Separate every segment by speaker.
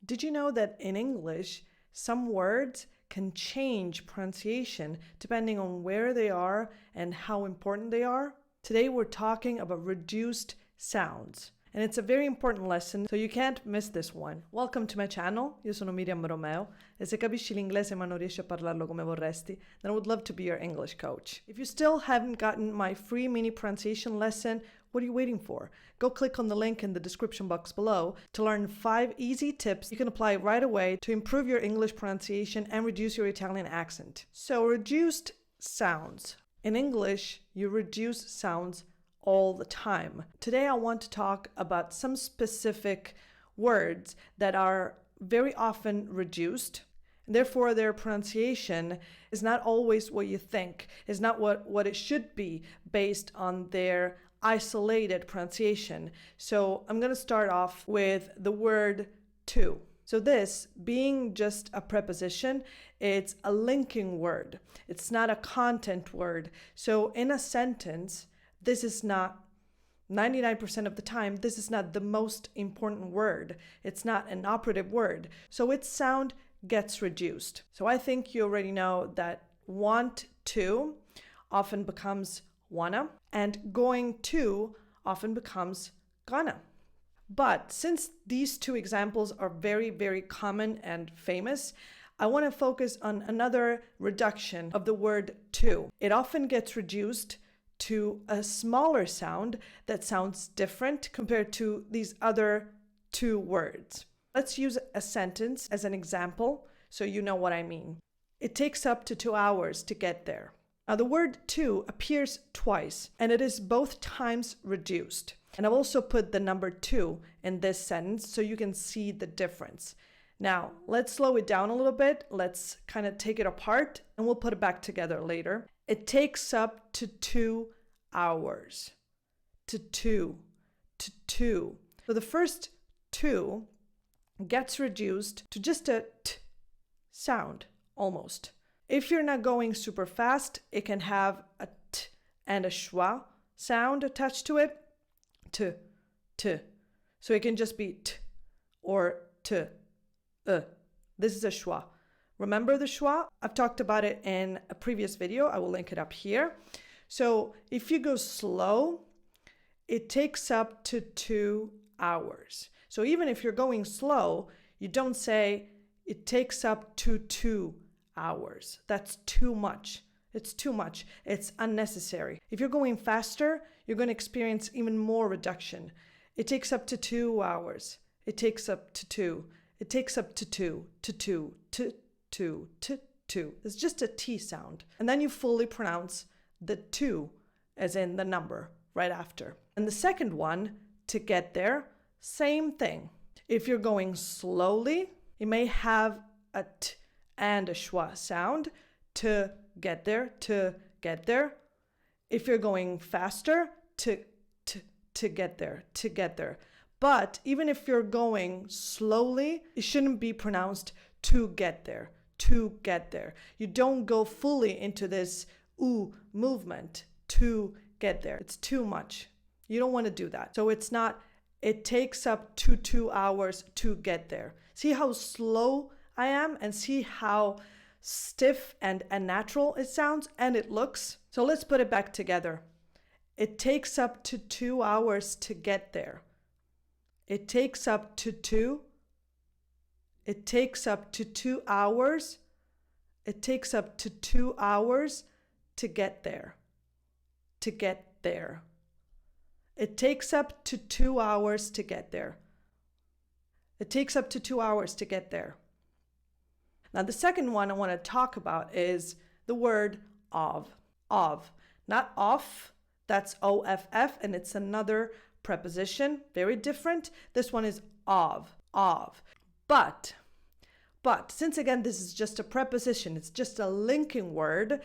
Speaker 1: Did you know that in English, some words can change pronunciation depending on where they are and how important they are? Today we're talking about reduced sounds. And it's a very important lesson, so you can't miss this one. Welcome to my channel. Io sono Miriam Romeo, e se capisci l'inglese ma non riesci a parlarlo come vorresti, then I would love to be your English coach. If you still haven't gotten my free mini pronunciation lesson, what are you waiting for? Go click on the link in the description box below to learn 5 easy tips you can apply right away to improve your English pronunciation and reduce your Italian accent. So, reduced sounds. In English, you reduce sounds all the time. Today I want to talk about some specific words that are very often reduced, and therefore their pronunciation is not always what you think, is not what it should be based on their isolated pronunciation. So I'm going to start off with the word to. So this, being just a preposition, it's a linking word. It's not a content word. So in a sentence, this is not, 99% of the time, this is not the most important word. It's not an operative word. So its sound gets reduced. So I think you already know that want to often becomes wanna, and going to often becomes gonna. But since these two examples are very, very common and famous, I want to focus on another reduction of the word to. It often gets reduced to a smaller sound that sounds different compared to these other two words. Let's use a sentence as an example so you know what I mean. It takes up to 2 hours to get there. Now the word to appears twice, and it is both times reduced. And I've also put the number 2 in this sentence so you can see the difference. Now, let's slow it down a little bit. Let's kind of take it apart and we'll put it back together later. It takes up to 2 hours. To 2. So the first 2 gets reduced to just a t sound, almost. If you're not going super fast, it can have a t and a schwa sound attached to it. T. So it can just be t or t. This is a schwa. Remember the schwa? I've talked about it in a previous video. I will link it up here. So if you go slow, it takes up to 2 hours. So even if you're going slow, you don't say it takes up to 2 hours. That's too much. It's too much. It's unnecessary. If you're going faster, you're going to experience even more reduction. It takes up to 2 hours. It takes up to 2. It takes up to 2, to 2, to 2, to 2. It's just a T sound. And then you fully pronounce the 2 as in the number right after. And the second one, to get there, same thing. If you're going slowly, you may have a T and a schwa sound to get there, to get there. If you're going faster, to get there, to get there. But even if you're going slowly, it shouldn't be pronounced to get there, to get there. You don't go fully into this oo movement to get there. It's too much. You don't want to do that. So it's not, it takes up to 2 hours to get there. See how slow I am and see how stiff and unnatural it sounds and it looks. So let's put it back together. It takes up to 2 hours to get there. It takes up to 2. It takes up to 2 hours. It takes up to 2 hours to get there. To get there. It takes up to 2 hours to get there. It takes up to 2 hours to get there. Now, the second one I want to talk about is the word of. Of. Not off, that's O-F-F, and it's another preposition, very different. This one is of. But, since again, this is just a preposition, it's just a linking word,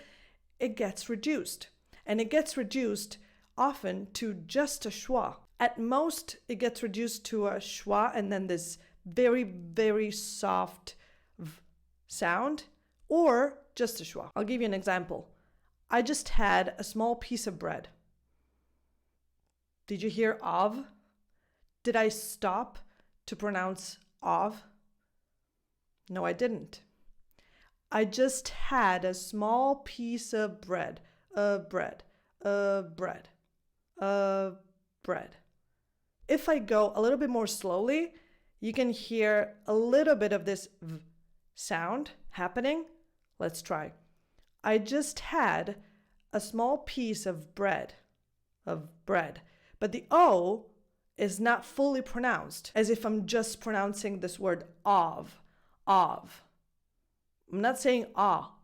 Speaker 1: it gets reduced. And it gets reduced often to just a schwa. At most, it gets reduced to a schwa and then this very, very soft v sound, or just a schwa. I'll give you an example. I just had a small piece of bread. Did you hear of? Did I stop to pronounce of? No, I didn't. I just had a small piece of bread. Bread. If I go a little bit more slowly, you can hear a little bit of this v sound happening. Let's try. I just had a small piece of bread. But the O is not fully pronounced, as if I'm just pronouncing this word of. I'm not saying ah.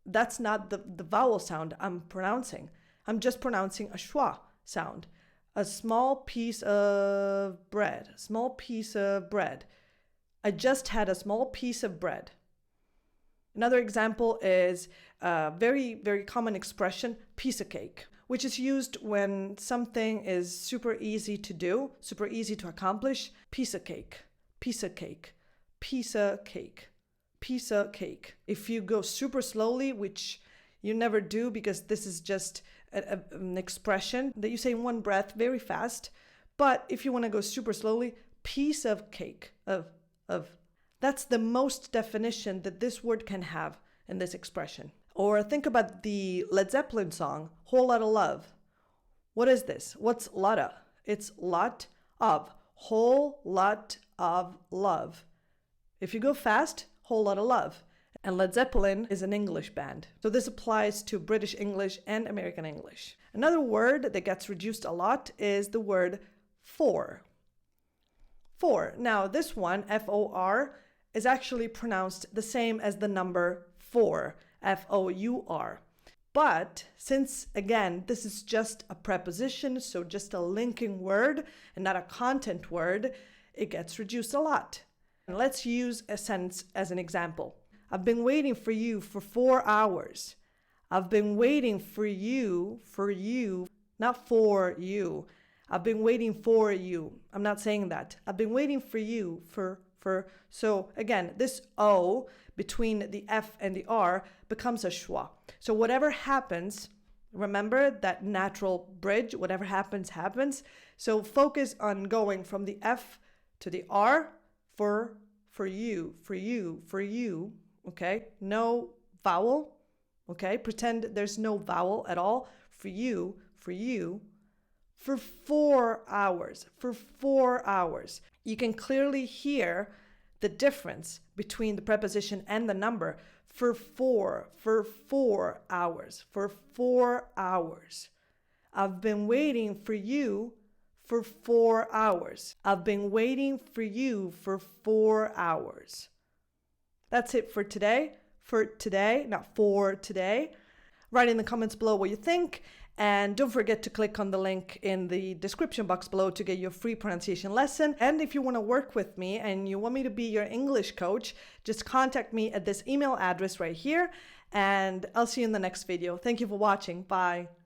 Speaker 1: That's not the vowel sound I'm pronouncing. I'm just pronouncing a schwa sound. A small piece of bread. Small piece of bread. I just had a small piece of bread. Another example is a very, very common expression, piece of cake, which is used when something is super easy to do, super easy to accomplish. Piece of cake, piece of cake, piece of cake, piece of cake. If you go super slowly, which you never do because this is just an expression that you say in one breath very fast. But if you want to go super slowly, piece of cake, of. That's the most definition that this word can have in this expression. Or think about the Led Zeppelin song, Whole Lotta Love. What is this? What's lotta? It's lot of. Whole lot of love. If you go fast, whole lot of love. And Led Zeppelin is an English band. So this applies to British English and American English. Another word that gets reduced a lot is the word for. For. Now this one, F-O-R, is actually pronounced the same as the number 4, F-O-U-R. But since, again, this is just a preposition, so just a linking word and not a content word, it gets reduced a lot. And let's use a sentence as an example. I've been waiting for you for 4 hours. I've been waiting for you, not for you. I've been waiting for you. I'm not saying that. I've been waiting for you, So again, this O between the F and the R becomes a schwa. So whatever happens, remember that natural bridge, whatever happens, happens. So focus on going from the F to the R for you, okay? No vowel, okay? Pretend there's no vowel at all. For you, for 4 hours, for 4 hours. You can clearly hear the difference between the preposition and the number. For 4 hours, for 4 hours. I've been waiting for you for 4 hours. I've been waiting for you for 4 hours. That's it for today. For today, not for today. Write in the comments below what you think. And don't forget to click on the link in the description box below to get your free pronunciation lesson. And if you want to work with me and you want me to be your English coach, just contact me at this email address right here. And I'll see you in the next video. Thank you for watching. Bye.